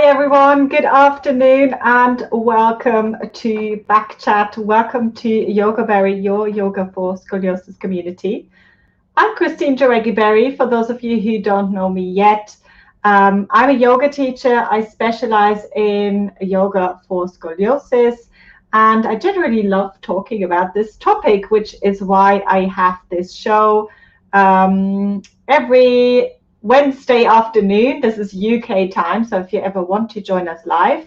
everyone, good afternoon and welcome to Backchat. Welcome to Yogaberry, your yoga for scoliosis community. I'm Christine Jaureguiberry, for those of you who don't know me yet. I'm a yoga teacher. I specialize in yoga for scoliosis, and I generally love talking about this topic, which is why I have this show every Wednesday afternoon. This is UK time, so if you ever want to join us live,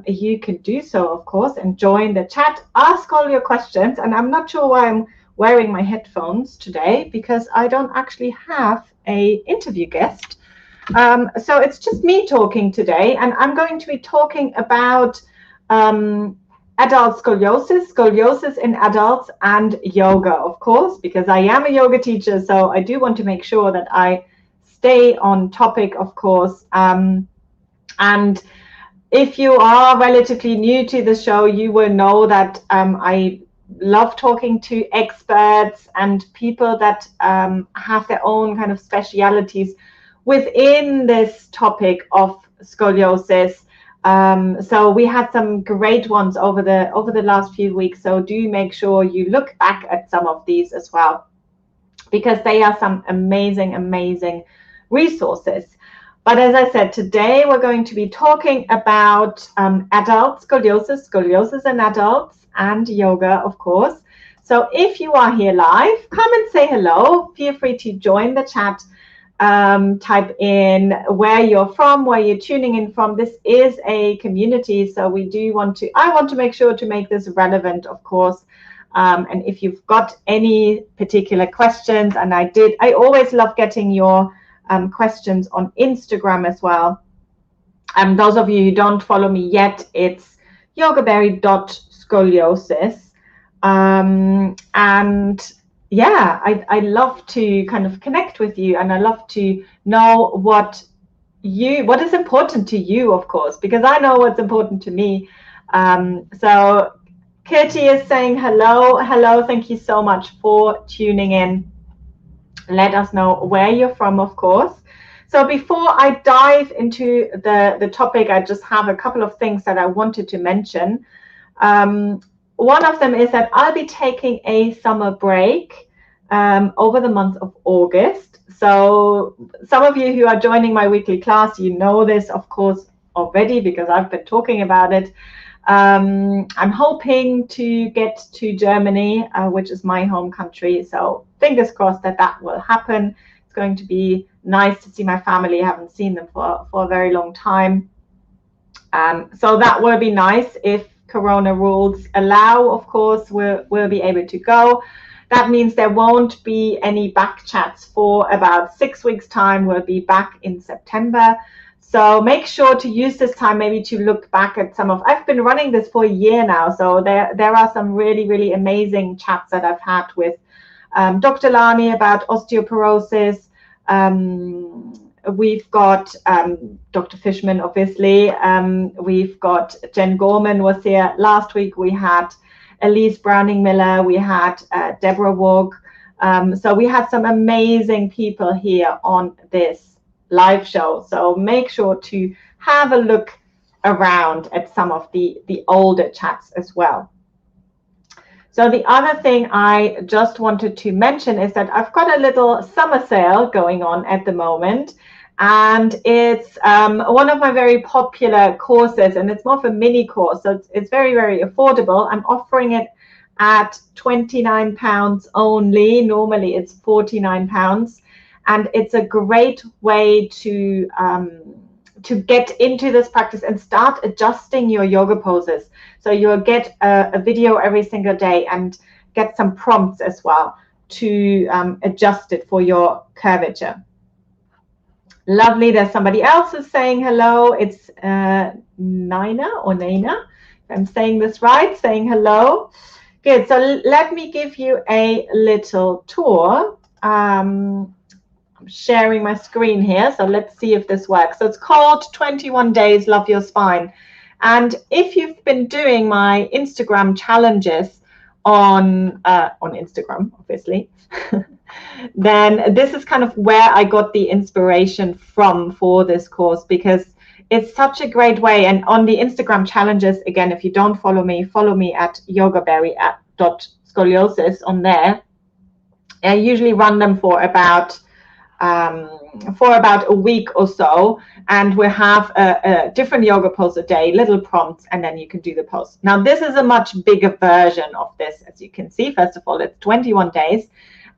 you can do so, of course, and join the chat, ask all your questions. And I'm not sure why I'm wearing my headphones today, because I don't actually have an interview guest. So it's just me talking today, and I'm going to be talking about adult scoliosis in adults, and yoga, of course, because I am a yoga teacher, so I do want to make sure that I stay on topic, of course. And if you are relatively new to the show, you will know that I love talking to experts and people that have their own kind of specialities within this topic of scoliosis. So we had some great ones over the last few weeks, so do make sure you look back at some of these as well, because they are some amazing resources. But as I said, today we're going to be talking about adult scoliosis in adults, and yoga, of course. So if you are here live, come and say hello. Feel free to join the chat. Type in where you're from, where you're tuning in from. This is a community, so I want to make sure to make this relevant, of course. And if you've got any particular questions, and I always love getting your questions on Instagram as well. Those of you who don't follow me yet, it's yogaberry.scoliosis. And yeah, I love to kind of connect with you, and I love to know what is important to you, of course, because I know what's important to me. So Kirti is saying hello. Thank you so much for tuning in. Let us know where you're from, of course. So before I dive into the topic, I just have a couple of things that I wanted to mention. One of them is that I'll be taking a summer break over the month of August. So some of you who are joining my weekly class, you know this, of course, already, because I've been talking about it. I'm hoping to get to Germany, which is my home country. So fingers crossed that will happen. It's going to be nice to see my family. I haven't seen them for a very long time. So that will be nice. If Corona rules allow, of course, we'll be able to go. That means there won't be any back chats for about 6 weeks' time. We'll be back in September. So make sure to use this time maybe to look back at I've been running this for a year now. So there are some really amazing chats that I've had with Dr. Lani about osteoporosis. We've got Dr. Fishman, obviously. We've got Jen Gorman was here last week. We had Elise Browning-Miller. We had Deborah Wog. So we had some amazing people here on this live show. So make sure to have a look around at some of the older chats as well. So the other thing I just wanted to mention is that I've got a little summer sale going on at the moment, and it's one of my very popular courses, and it's more of a mini course, so it's very affordable. I'm offering it at £29 only. Normally it's £49, and it's a great way to get into this practice and start adjusting your yoga poses. So you'll get a video every single day and get some prompts as well to adjust it for your curvature. Lovely. There's somebody else who's saying hello. It's Nina, if I'm saying this right, saying hello. Good. So let me give you a little tour. I'm sharing my screen here, so let's see if this works. So it's called 21 Days Love Your Spine. And if you've been doing my Instagram challenges on Instagram, obviously, then this is kind of where I got the inspiration from for this course, because it's such a great way. And on the Instagram challenges, again, if you don't follow me at yogaberry.scoliosis on there. I usually run them for about a week or so, and we have a different yoga pose a day, little prompts, and then you can do the pose. Now, this is a much bigger version of this, as you can see. First of all, it's 21 days,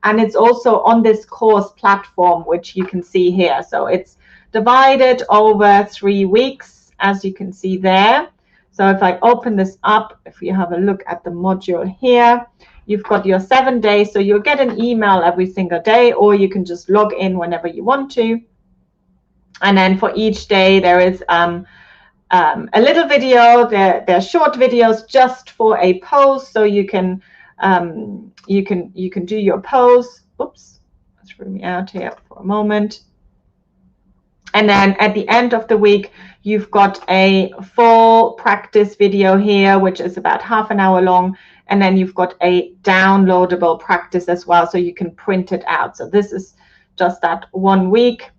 and it's also on this course platform, which you can see here. So it's divided over 3 weeks, as you can see there. So if I open this up, if you have a look at the module here, you've got your 7 days, so you'll get an email every single day, or you can just log in whenever you want to. And then for each day, there is a little video. They're short videos just for a pose, so you can do your pose. Oops, that threw me out here for a moment. And then at the end of the week, you've got a full practice video here, which is about half an hour long. And then you've got a downloadable practice as well, so you can print it out. So this is just that 1 week.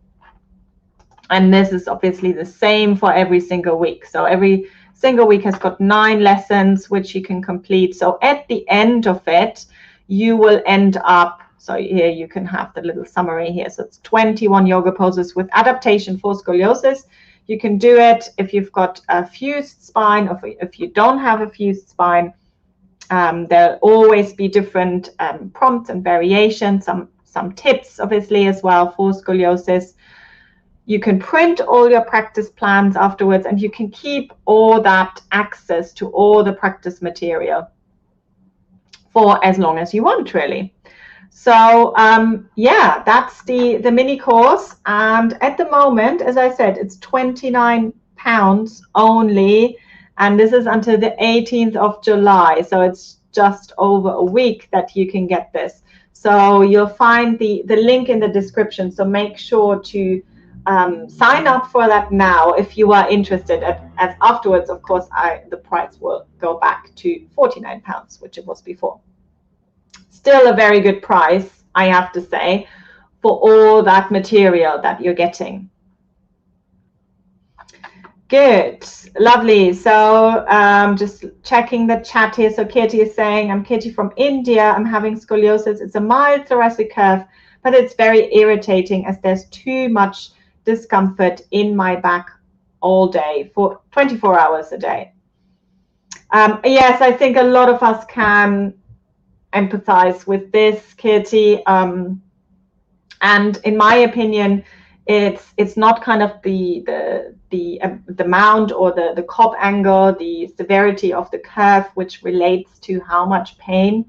And this is obviously the same for every single week. So every single week has got 9 lessons, which you can complete. So at the end of it, you will end up, so here you can have the little summary here. So it's 21 yoga poses with adaptation for scoliosis. You can do it if you've got a fused spine, or if you don't have a fused spine. There'll always be different prompts and variations, some tips obviously as well for scoliosis. You can print all your practice plans afterwards, and you can keep all that access to all the practice material for as long as you want, really. So yeah, that's the mini course, and at the moment, as I said, it's £29 only. And this is until the 18th of July. So it's just over a week that you can get this. So you'll find the link in the description. So make sure to sign up for that now if you are interested. As afterwards, of course, the price will go back to £49, which it was before. Still a very good price, I have to say, for all that material that you're getting. Good, lovely. So just checking the chat here. So Katie is saying, I'm Katie from India. I'm having scoliosis. It's a mild thoracic curve, but it's very irritating as there's too much discomfort in my back all day for 24 hours a day. Yes, I think a lot of us can empathize with this, Katie. And in my opinion, it's not kind of the mount or the cob angle, the severity of the curve, which relates to how much pain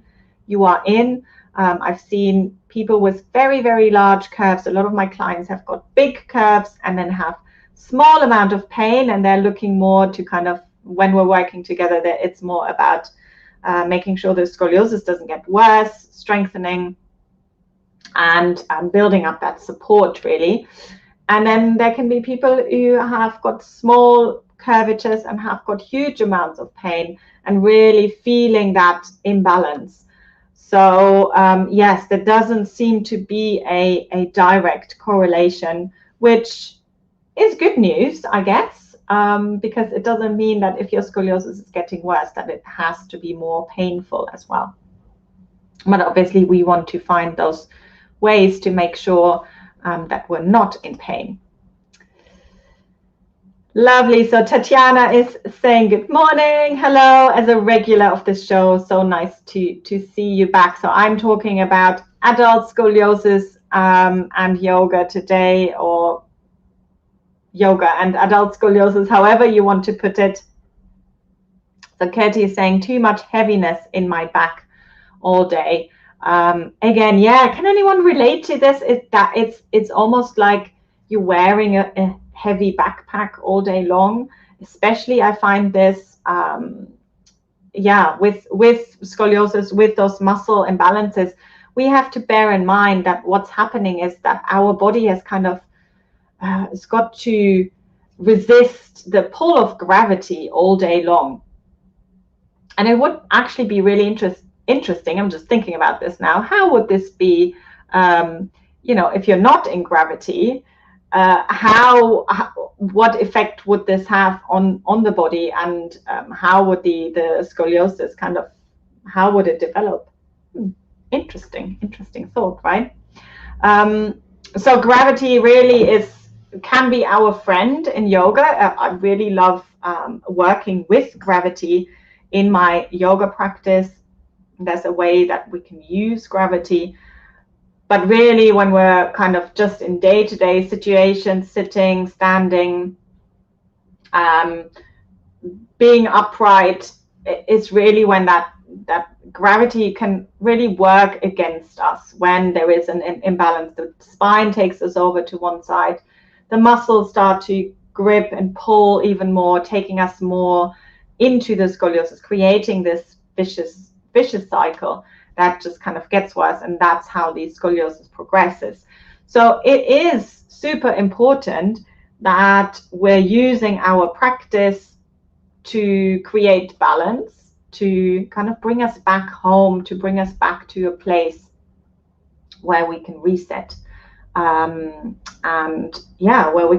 you are in. I've seen people with very, very large curves. A lot of my clients have got big curves and then have small amount of pain, and they're looking more to kind of, when we're working together, that it's more about making sure the scoliosis doesn't get worse, strengthening, and building up that support, really. And then there can be people who have got small curvatures and have got huge amounts of pain and really feeling that imbalance. So yes, there doesn't seem to be a direct correlation, which is good news, I guess, because it doesn't mean that if your scoliosis is getting worse, that it has to be more painful as well. But obviously, we want to find those ways to make sure that we're not in pain. Lovely. So Tatiana is saying good morning. Hello, as a regular of this show. So nice to see you back. So I'm talking about adult scoliosis and yoga today, or yoga and adult scoliosis, however you want to put it. So Katie is saying too much heaviness in my back all day. Again, yeah, can anyone relate to this? It's almost like you're wearing a heavy backpack all day long. Especially I find this yeah, with scoliosis, with those muscle imbalances, we have to bear in mind that what's happening is that our body has kind of it's got to resist the pull of gravity all day long. And it would actually be really interesting, I'm just thinking about this now, how would this be, you know, if you're not in gravity, what effect would this have on the body, and how would the scoliosis kind of, how would it develop? Interesting thought, right? So gravity really can be our friend in yoga. I really love working with gravity in my yoga practice. There's a way that we can use gravity. But really, when we're kind of just in day-to-day situations, sitting, standing, being upright, is really when that gravity can really work against us, when there is an imbalance. The spine takes us over to one side. The muscles start to grip and pull even more, taking us more into the scoliosis, creating this vicious cycle that just kind of gets worse, and that's how the scoliosis progresses. So it is super important that we're using our practice to create balance, to kind of bring us back home, to bring us back to a place where we can reset, and yeah, where we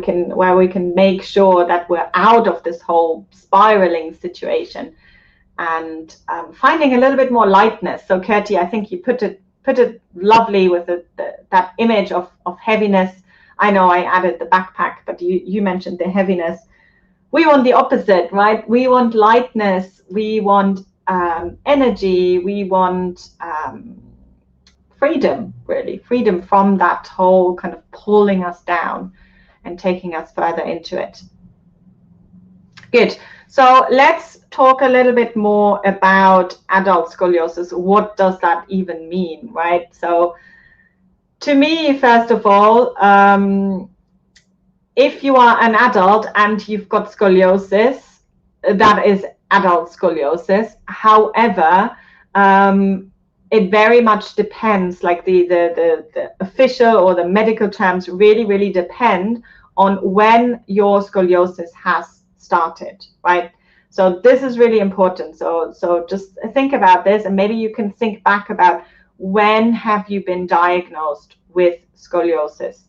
can make sure that we're out of this whole spiraling situation, and finding a little bit more lightness. So Kirti, I think you put it lovely with that image of heaviness. I know I added the backpack, but you mentioned the heaviness. We want the opposite, right? We want lightness. We want energy. We want freedom, really. Freedom from that whole kind of pulling us down and taking us further into it. Good. So let's talk a little bit more about adult scoliosis. What does that even mean, right? So to me, first of all, if you are an adult and you've got scoliosis, that is adult scoliosis. However, it very much depends, like the official or the medical terms really depend on when your scoliosis has started, right? So this is really important. So just think about this, and maybe you can think back about, when have you been diagnosed with scoliosis?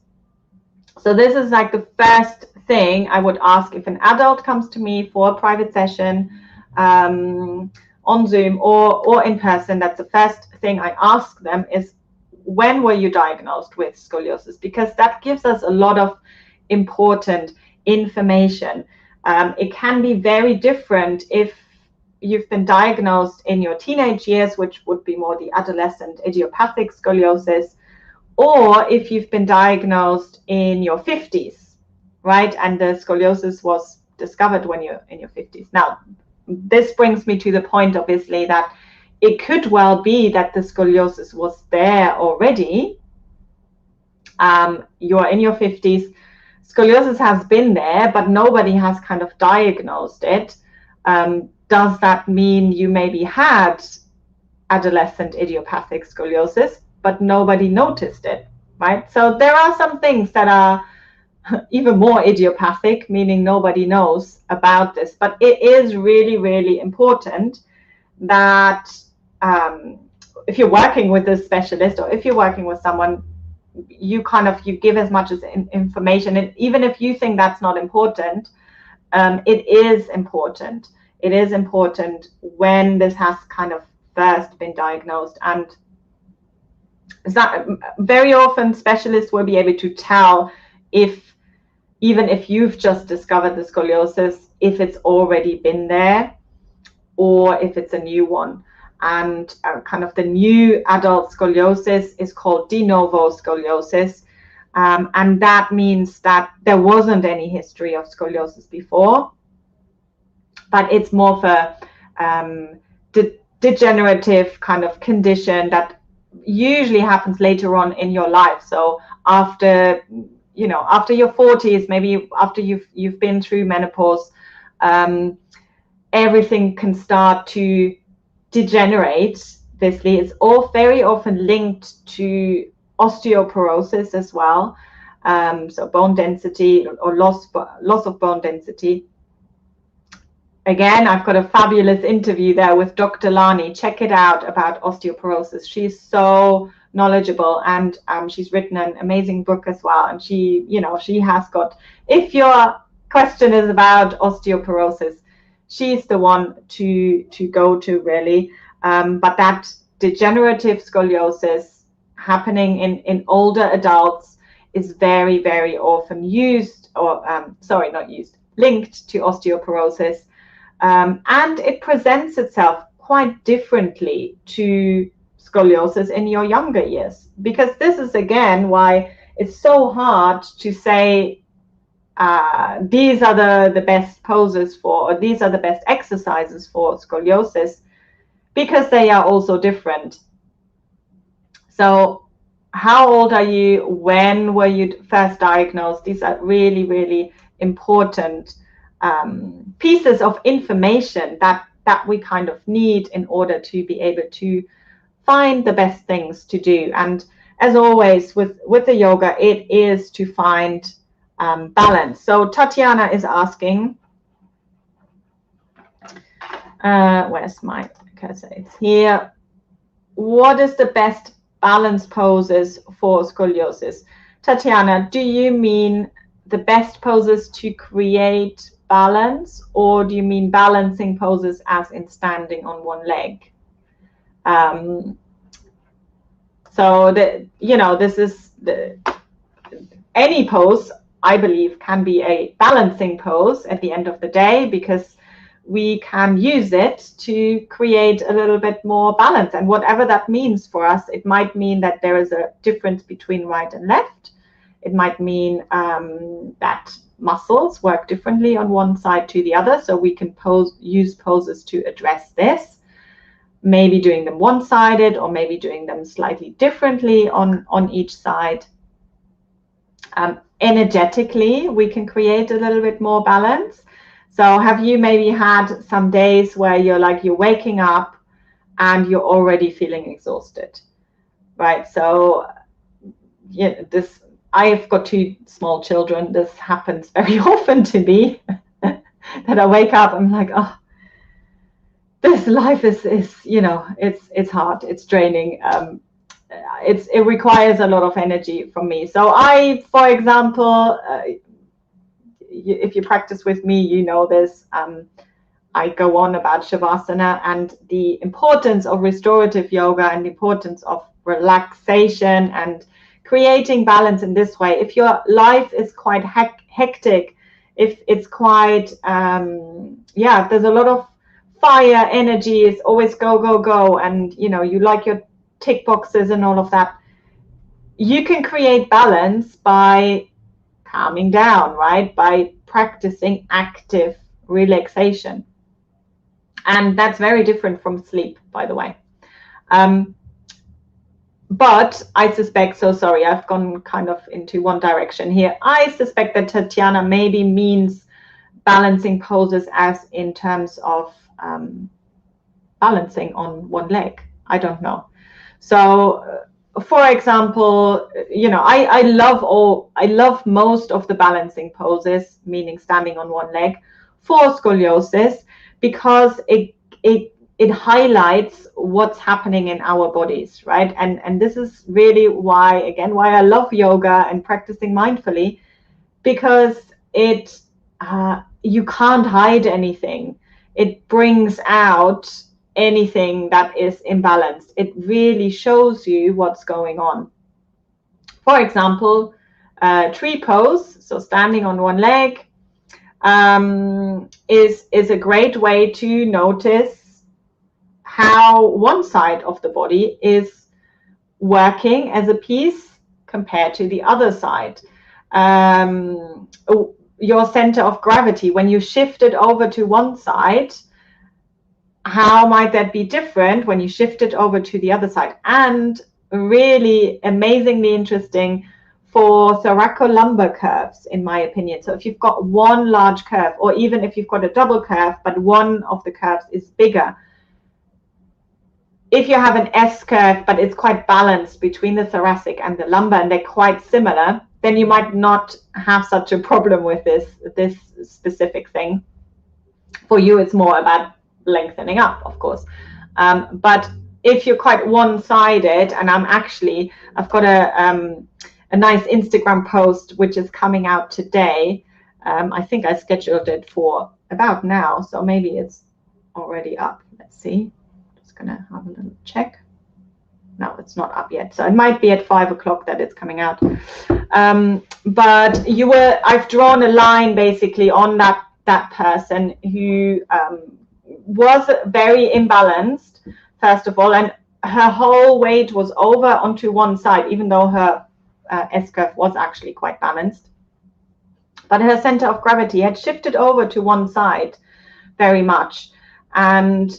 So this is like the first thing I would ask if an adult comes to me for a private session, on Zoom or in person. That's the first thing I ask them, is, when were you diagnosed with scoliosis? Because that gives us a lot of important information. It can be very different if you've been diagnosed in your teenage years, which would be more the adolescent idiopathic scoliosis, or if you've been diagnosed in your 50s, right? And the scoliosis was discovered when you're in your 50s. Now, this brings me to the point, obviously, that it could well be that the scoliosis was there already. You're in your 50s. Scoliosis has been there, but nobody has kind of diagnosed it. Does that mean you maybe had adolescent idiopathic scoliosis, but nobody noticed it, right? So there are some things that are even more idiopathic, meaning nobody knows about this. But it is really important that if you're working with a specialist, or if you're working with someone, you give as much as information. And even if you think that's not important, it is important. It is important when this has kind of first been diagnosed. And that very often specialists will be able to tell, even if you've just discovered the scoliosis, if it's already been there or if it's a new one. And kind of the new adult scoliosis is called de novo scoliosis. And that means that there wasn't any history of scoliosis before, but it's more for degenerative kind of condition that usually happens later on in your life. So after your 40s, maybe after you've been through menopause, everything can start to degenerate. Obviously, it's all very often linked to osteoporosis as well. So bone density or loss of bone density. Again, I've got a fabulous interview there with Dr. Lani. Check it out, about osteoporosis. She's so knowledgeable, and she's written an amazing book as well. And she, she has got, if your question is about osteoporosis, she's the one to go to, really. But that degenerative scoliosis happening in older adults is very, very often used, or linked to osteoporosis. And it presents itself quite differently to scoliosis in your younger years, because this is again why it's so hard to say these are the best poses for, or these are the best exercises for scoliosis, because they are also different. So how old are you? When were you first diagnosed? These are really, really important pieces of information that we kind of need in order to be able to find the best things to do. And as always with the yoga, it is to find balance. So Tatiana is asking, where's my cursor? It's here. What is the best balance poses for scoliosis? Tatiana, do you mean the best poses to create balance, or do you mean balancing poses as in standing on one leg? So this is any pose, I believe, can be a balancing pose at the end of the day, because we can use it to create a little bit more balance. And whatever that means for us, it might mean that there is a difference between right and left. It might mean that muscles work differently on one side to the other. So we can use poses to address this, maybe doing them one-sided, or maybe doing them slightly differently on each side. Energetically, we can create a little bit more balance. So have you maybe had some days where you're waking up and you're already feeling exhausted, right? So yeah, I've got 2 small children. This happens very often to me, that I wake up, I'm like, oh, this life is it's hard, it's draining. It requires a lot of energy from me. So I, for example, if you practice with me, you know this, I go on about Shavasana and the importance of restorative yoga and the importance of relaxation and creating balance in this way. If your life is quite hectic, if it's quite, if there's a lot of fire energy, is always go, go, go, and you like your tick boxes and all of that, you can create balance by calming down, right? By practicing active relaxation. And that's very different from sleep, by the way. But I suspect, so sorry, I've gone kind of into one direction here. I suspect that Tatiana maybe means balancing poses as in terms of balancing on one leg. I don't know. So for example, I love most of the balancing poses, meaning standing on one leg, for scoliosis, because it highlights what's happening in our bodies, right? And this is really why I love yoga and practicing mindfully, because you can't hide anything. It brings out anything that is imbalanced. It really shows you what's going on. For example, tree pose, so standing on one leg, is a great way to notice how one side of the body is working as a piece compared to the other side. Your center of gravity, when you shift it over to one side, how might that be different when you shift it over to the other side? And really amazingly interesting for thoracolumbar curves, in my opinion. So if you've got one large curve, or even if you've got a double curve, but one of the curves is bigger, if you have an S curve, but it's quite balanced between the thoracic and the lumbar, and they're quite similar, then you might not have such a problem with this specific thing. For you, it's more about lengthening up, of course. But if you're quite one-sided, and I've got a nice Instagram post which is coming out today. I think I scheduled it for about now, so maybe it's already up. Let's see. Just gonna have a little check. No, it's not up yet, so it might be at 5 o'clock that it's coming out. But I've drawn a line basically on that person who was very imbalanced, first of all, and her whole weight was over onto one side, even though her S-curve was actually quite balanced. But her center of gravity had shifted over to one side very much. And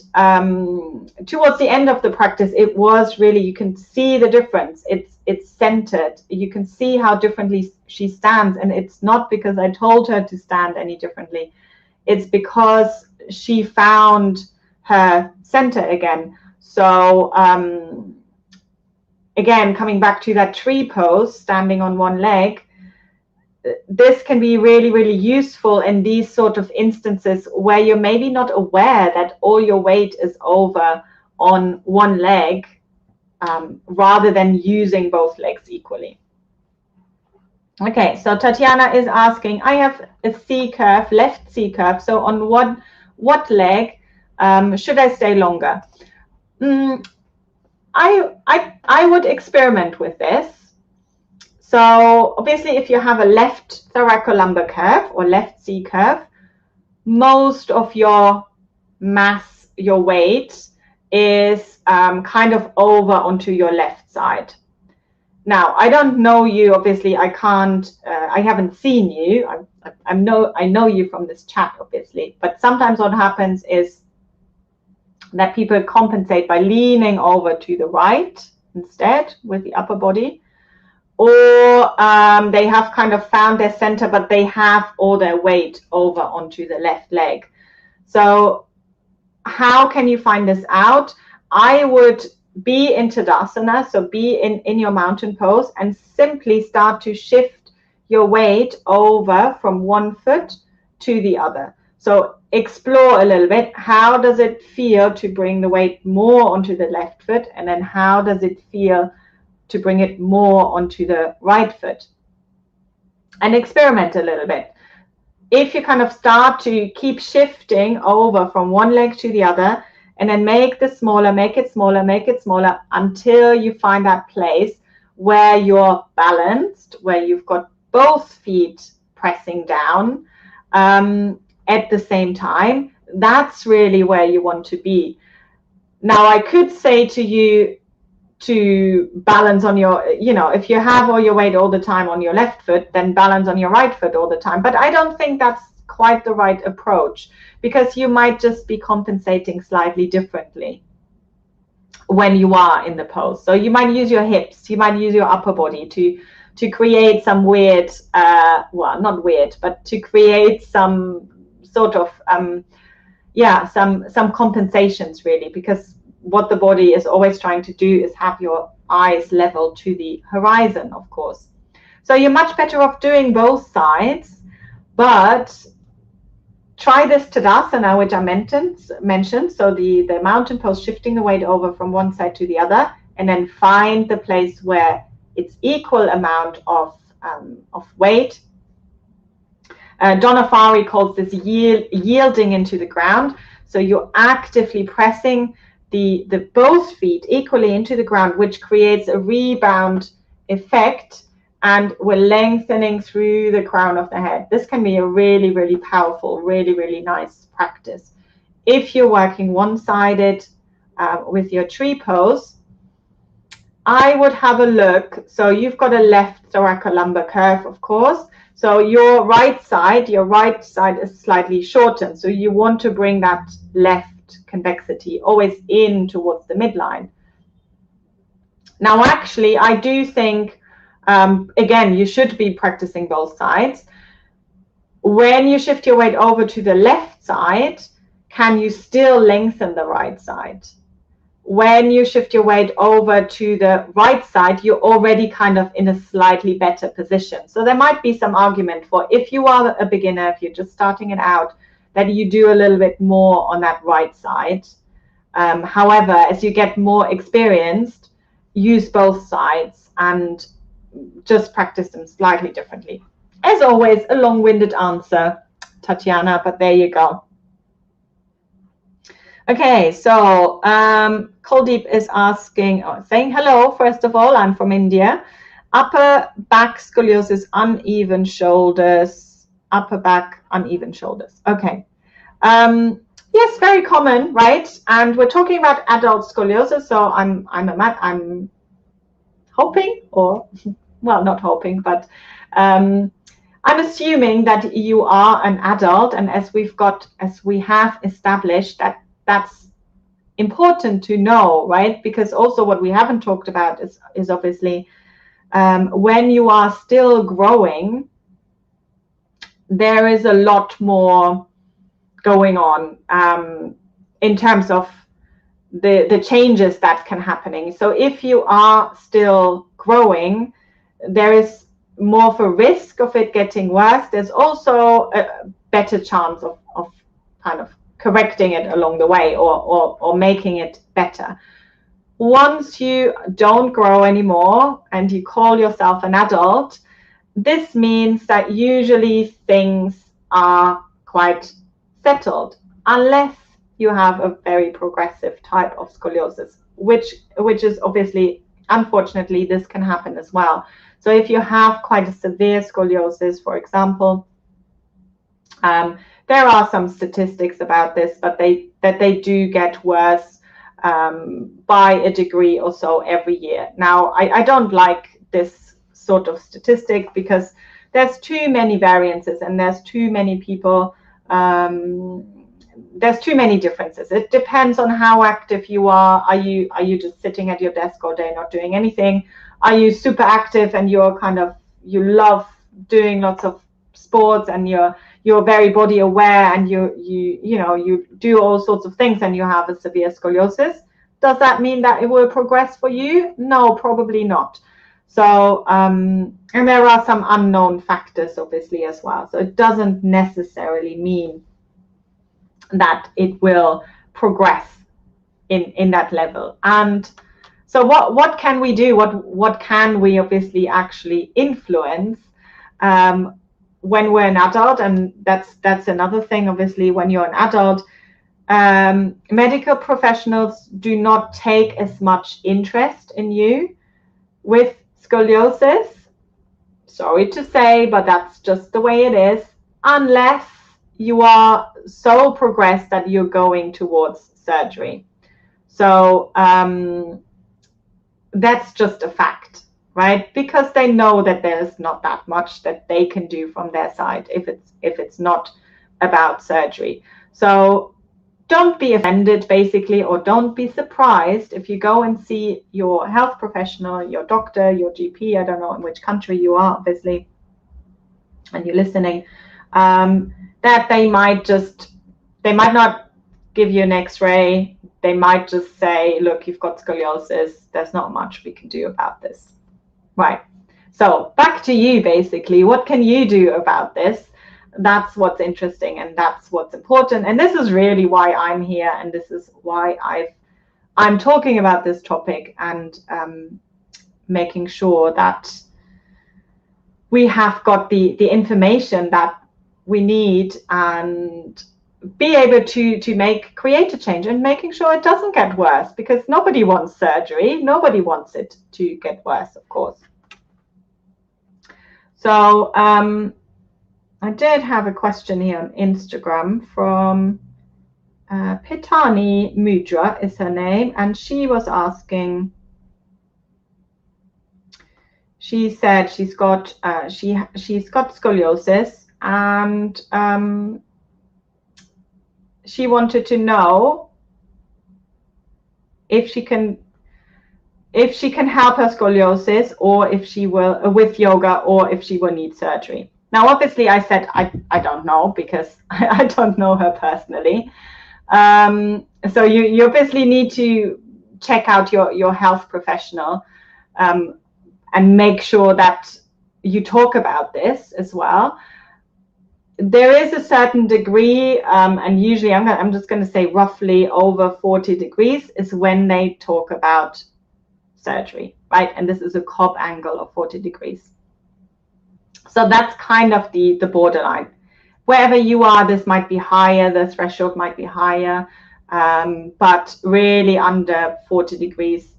towards the end of the practice, it was really, you can see the difference. It's centered. You can see how differently she stands. And it's not because I told her to stand any differently. It's because she found her center again. So again, coming back to that tree pose, standing on one leg, this can be really, really useful in these sort of instances where you're maybe not aware that all your weight is over on one leg, rather than using both legs equally. Okay, so Tatiana is asking, I have a C curve, left C curve, so on what leg should I stay longer? I would experiment with this. So obviously, if you have a left thoracolumbar curve or left C curve, most of your mass, your weight is kind of over onto your left side. Now, I don't know you, obviously. I haven't seen you. I know you from this chat, obviously. But sometimes what happens is that people compensate by leaning over to the right instead with the upper body. Or they have kind of found their center, but they have all their weight over onto the left leg. So how can you find this out? I would be in Tadasana, so be in your mountain pose, and simply start to shift your weight over from one foot to the other. So explore a little bit. How does it feel to bring the weight more onto the left foot? And then how does it feel to bring it more onto the right foot? And experiment a little bit. If you kind of start to keep shifting over from one leg to the other, and then make it smaller, make it smaller until you find that place where you're balanced, where you've got both feet pressing down at the same time. That's really where you want to be. Now, I could say to you to balance on your, if you have all your weight all the time on your left foot, then balance on your right foot all the time. But I don't think that's quite the right approach, because you might just be compensating slightly differently when you are in the pose. So you might use your hips, you might use your upper body to create some weird, well, not weird, but to create some sort of, some compensations really, because what the body is always trying to do is have your eyes level to the horizon, of course. So you're much better off doing both sides, but try this Tadasana, which I mentioned. So the mountain pose, shifting the weight over from one side to the other, and then find the place where it's equal amount of weight. Donna Farhi calls this yielding into the ground. So you're actively pressing the both feet equally into the ground, which creates a rebound effect, and we're lengthening through the crown of the head. This can be a really, really powerful, really, really nice practice. If you're working one-sided with your tree pose, I would have a look. So you've got a left thoracolumbar curve, of course. So your right side is slightly shortened. So you want to bring that left convexity always in towards the midline. Now, actually, I do think, again, you should be practicing both sides. When you shift your weight over to the left side, can you still lengthen the right side? When you shift your weight over to the right side, you're already kind of in a slightly better position. So there might be some argument for, if you are a beginner, if you're just starting it out, that you do a little bit more on that right side. However, as you get more experienced, use both sides and just practice them slightly differently. As always, a long-winded answer, Tatiana, but there you go. Okay, so Kuldeep is asking, saying hello. First of all, I'm from India. Upper back scoliosis, uneven shoulders. Upper back, uneven shoulders. Okay. Yes, very common, right? And we're talking about adult scoliosis, so I'm hoping, or well, not hoping, but I'm assuming that you are an adult, and as we have established that that's important to know, right? Because also what we haven't talked about is obviously when you are still growing, there is a lot more going on in terms of the changes that can happening. So if you are still growing, there is more of a risk of it getting worse. There's also a better chance of kind of correcting it along the way, or making it better. Once you don't grow anymore and you call yourself an adult, this means that usually things are quite settled, unless you have a very progressive type of scoliosis, which is obviously, unfortunately, this can happen as well. So if you have quite a severe scoliosis, for example, there are some statistics about this, but they do get worse by a degree or so every year. Now, I don't like this sort of statistic because there's too many variances and there's too many people. There's too many differences. It depends on how active you are. Are you just sitting at your desk all day not doing anything? Are you super active and you love doing lots of sports and you're very body aware and you do all sorts of things and you have a severe scoliosis? Does that mean that it will progress for you? No, probably not. So and there are some unknown factors obviously as well. So it doesn't necessarily mean that it will progress in that level. And so what can we do? What can we obviously actually influence when we're an adult? And that's another thing, obviously. When you're an adult, medical professionals do not take as much interest in you with scoliosis. Sorry to say, but that's just the way it is, unless you are so progressed that you're going towards surgery. So that's just a fact, right? Because they know that there's not that much that they can do from their side if it's not about surgery. So don't be offended, basically, or don't be surprised if you go and see your health professional, your doctor, your GP, I don't know in which country you are, obviously, and you're listening, that they might not give you an x-ray. They might just say, look, you've got scoliosis. There's not much we can do about this. Right. So back to you, basically. What can you do about this? That's what's interesting and that's what's important. And this is really why I'm here. And this is why I'm talking about this topic and making sure that we have got the information that we need and be able to create a change and making sure it doesn't get worse, because nobody wants surgery. Nobody wants it to get worse, of course. So I did have a question here on Instagram from Pitani Mudra is her name, and she was asking, she said she's got scoliosis, and she wanted to know if she can help her scoliosis, or if she will with yoga, or if she will need surgery. Now, obviously, I said I don't know, because I don't know her personally. So you obviously need to check out your health professional and make sure that you talk about this as well. there is a certain degree, and usually I'm just going to say roughly over 40 degrees is when they talk about surgery, right? And this is a Cobb angle of 40 degrees. So that's kind of the borderline. Wherever you are, this might be higher, the threshold might be higher, but really under 40 degrees.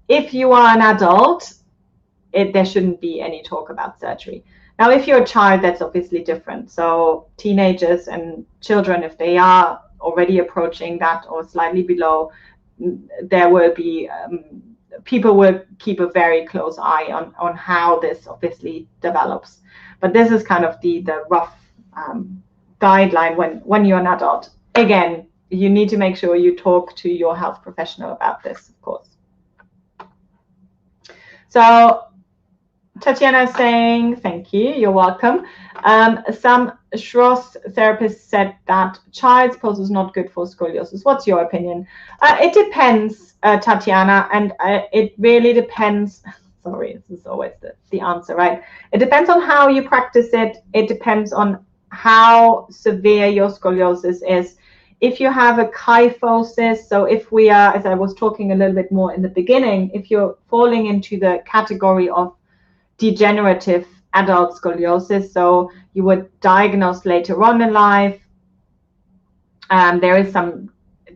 If you are an adult, there shouldn't be any talk about surgery. Now, if you're a child, that's obviously different. So teenagers and children, if they are already approaching that or slightly below, there will be, people will keep a very close eye on how this obviously develops. But this is kind of the rough guideline when you're an adult. Again, you need to make sure you talk to your health professional about this, of course. So Tatiana is saying, thank you, you're welcome. Some Schross therapists said that child's pose is not good for scoliosis. What's your opinion? It depends, Tatiana, and it really depends. Sorry, this is always the answer, right? It depends on how you practice it. It depends on how severe your scoliosis is. If you have a kyphosis, so if we are, as I was talking a little bit more in the beginning, if you're falling into the category of degenerative adult scoliosis, so you were diagnosed later on in life, there is some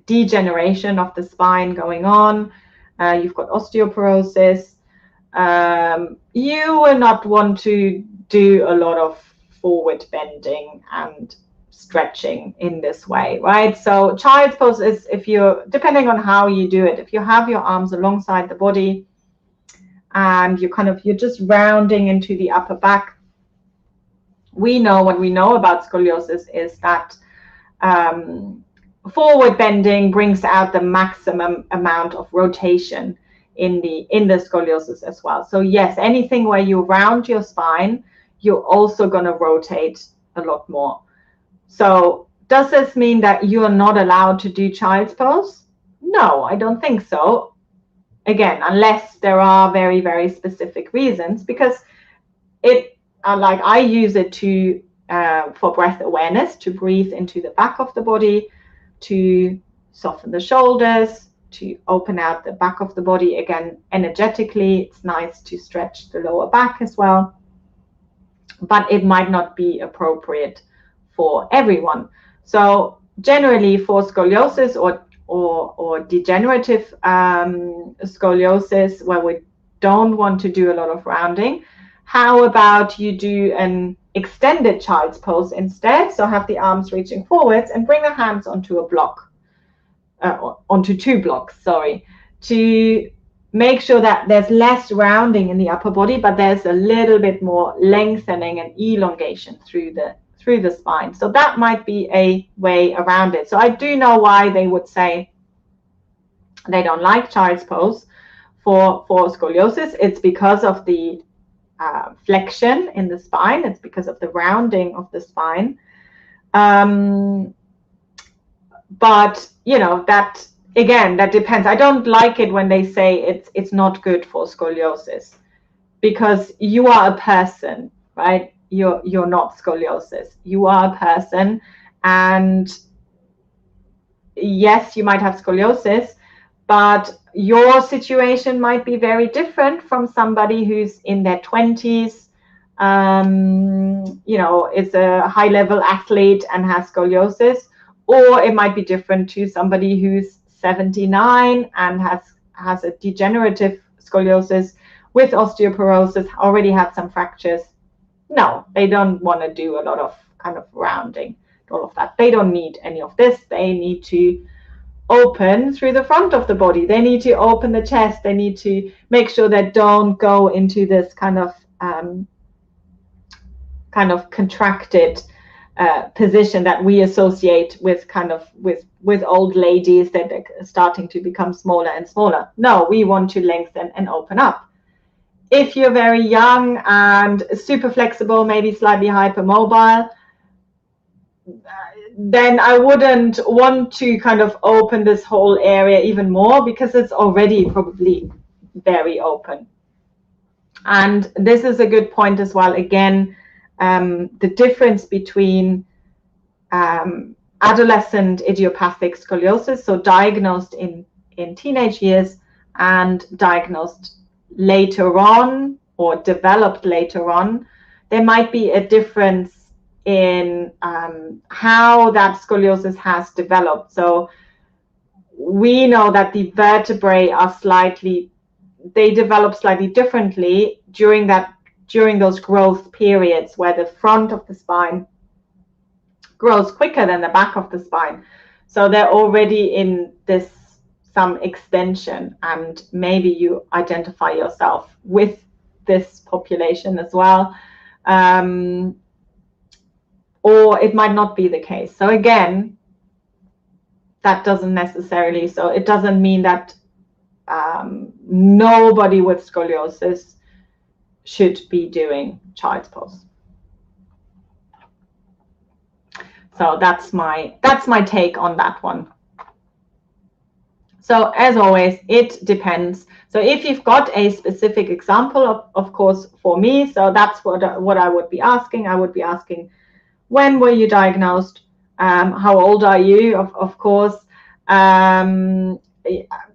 degeneration of the spine going on, you've got osteoporosis, you will not want to do a lot of forward bending and stretching in this way, right? So child's pose is, if you're, depending on how you do it, if you have your arms alongside the body and you're just rounding into the upper back, we know what we know about scoliosis is that forward bending brings out the maximum amount of rotation in the scoliosis as well. So yes, anything where you round your spine, you're also going to rotate a lot more. So does this mean that you are not allowed to do child's pose? No, I don't think so. Again, unless there are very, very specific reasons, because it, like I use it to for breath awareness, to breathe into the back of the body, to soften the shoulders, to open out the back of the body. Again, energetically, it's nice to stretch the lower back as well, but it might not be appropriate for everyone. So generally for scoliosis or degenerative scoliosis, where we don't want to do a lot of rounding, how about you do an extended child's pose instead? So have the arms reaching forwards and bring the hands onto a block, onto two blocks, sorry, to make sure that there's less rounding in the upper body, but there's a little bit more lengthening and elongation through the spine. So that might be a way around it. So I do know why they would say they don't like child's pose for scoliosis. It's because of the flexion in the spine. It's because of the rounding of the spine. But you know, that again, that depends. I don't like it when they say it's not good for scoliosis, because you are a person, right? You're not scoliosis. You are a person, and yes, you might have scoliosis, but your situation might be very different from somebody who's in their 20s, you know, is a high-level athlete and has scoliosis, or it might be different to somebody who's 79 and has a degenerative scoliosis with osteoporosis, already had some fractures. No, they don't want to do a lot of kind of rounding, all of that. They don't need any of this. They need to open through the front of the body. They need to open the chest. They need to make sure they don't go into this kind of contracted position that we associate with with old ladies that are starting to become smaller and smaller. No, we want to lengthen and open up. If you're very young and super flexible, maybe slightly hypermobile, then I wouldn't want to kind of open this whole area even more, because it's already probably very open. And this is a good point as well. Again, the difference between adolescent idiopathic scoliosis, so diagnosed in teenage years and diagnosed later on or developed later on, there might be a difference in how that scoliosis has developed. So we know that the vertebrae are they develop slightly differently during those growth periods, where the front of the spine grows quicker than the back of the spine. So they're already in some extension, and maybe you identify yourself with this population as well. Or it might not be the case. So again, that doesn't necessarily, so it doesn't mean that nobody with scoliosis should be doing child's pose. So that's my take on that one. So as always, it depends. So if you've got a specific example, of course, for me, so that's what I would be asking. I would be asking, when were you diagnosed? How old are you? Of course.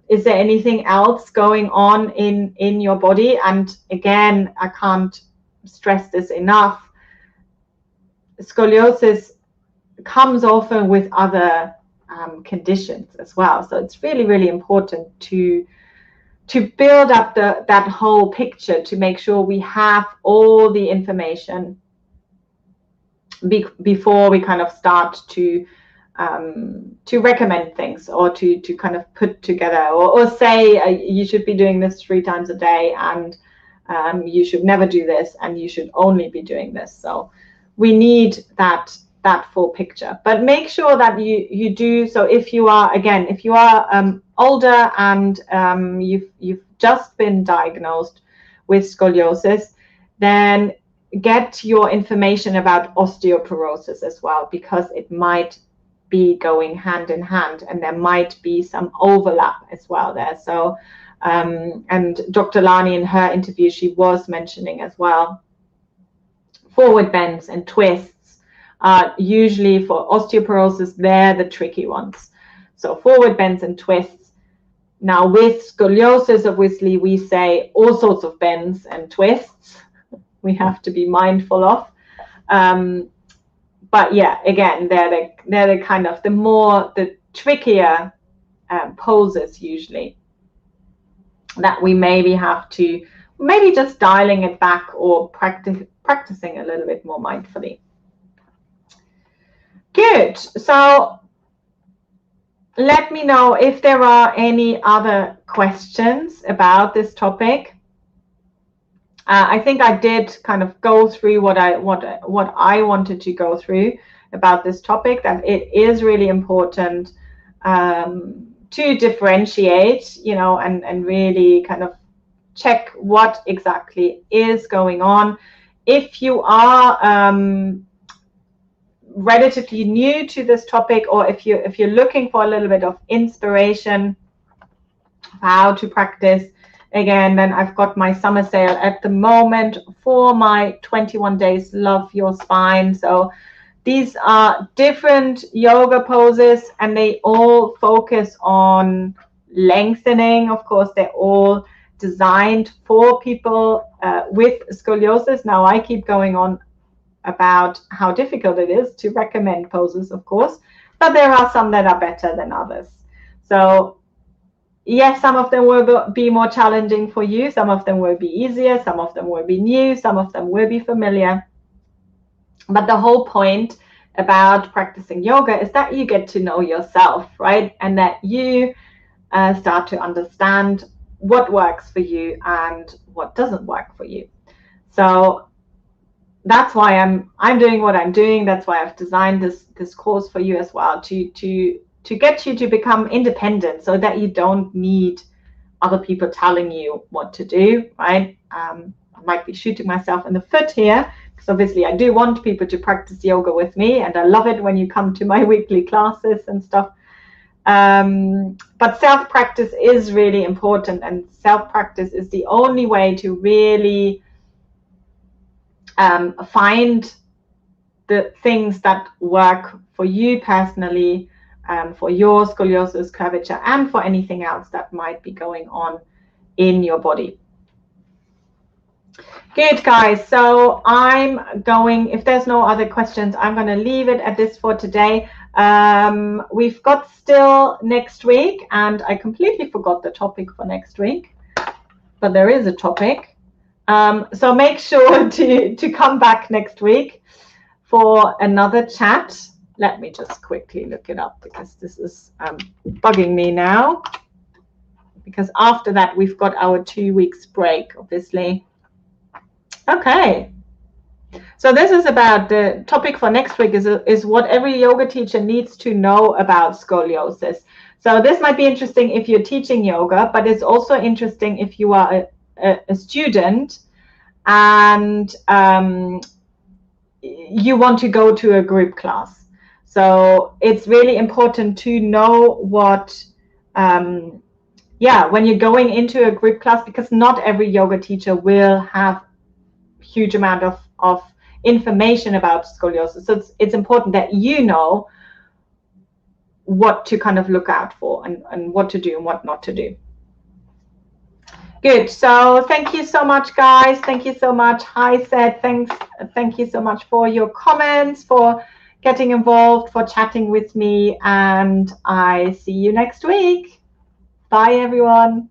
Is there anything else going on in your body? And again, I can't stress this enough. Scoliosis comes often with other conditions as well. So it's really, really important to build up that whole picture, to make sure we have all the information before we kind of start to recommend things, or to kind of put together, or say you should be doing this 3 times a day, and you should never do this, and you should only be doing this. So we need that full picture. But make sure that you do. So if you are older and you've just been diagnosed with scoliosis, then get your information about osteoporosis as well, because it might be going hand in hand, and there might be some overlap as well there. So and Dr. Lani, in her interview, she was mentioning as well, forward bends and twists are usually, for osteoporosis, they're the tricky ones. So forward bends and twists. Now with scoliosis, obviously we say all sorts of bends and twists we have to be mindful of. But yeah, again, they're the kind of the trickier poses usually, that we maybe have to just dialing it back, or practicing a little bit more mindfully. Good. So let me know if there are any other questions about this topic. I think I did kind of go through what I wanted to go through about this topic, that it is really important to differentiate, and really kind of check what exactly is going on. If you are relatively new to this topic, or if you're looking for a little bit of inspiration how to practice, again, then I've got my summer sale at the moment for my 21 days Love Your Spine. So these are different yoga poses, and they all focus on lengthening. Of course, they're all designed for people with scoliosis. Now, I keep going on about how difficult it is to recommend poses, of course, but there are some that are better than others. So yes, some of them will be more challenging for you, some of them will be easier, some of them will be new, some of them will be familiar. But the whole point about practicing yoga is that you get to know yourself, right? And that you start to understand what works for you and what doesn't work for you. So that's why I'm doing what I'm doing. That's why I've designed this course for you as well, to get you to become independent, so that you don't need other people telling you what to do, right? I might be shooting myself in the foot here, because obviously I do want people to practice yoga with me, and I love it when you come to my weekly classes and stuff. But self-practice is really important, and self-practice is the only way to really find the things that work for you personally, for your scoliosis, curvature, and for anything else that might be going on in your body. Good, guys. So I'm going, if there's no other questions, I'm going to leave it at this for today. We've got still next week, and I completely forgot the topic for next week, but there is a topic. So make sure to come back next week for another chat. Let me just quickly look it up, because this is bugging me now. Because after that, we've got our 2 weeks break, obviously. Okay. So this is about the topic for next week is what every yoga teacher needs to know about scoliosis. So this might be interesting if you're teaching yoga, but it's also interesting if you are a student and you want to go to a group class. So it's really important to know what, when you're going into a group class, because not every yoga teacher will have huge amount of information about scoliosis. So it's important that you know what to kind of look out for and what to do and what not to do. Good. So thank you so much, guys. Thank you so much. Hi, Seth. Thank you so much for your comments, for getting involved, for chatting with me, and I see you next week. Bye, everyone.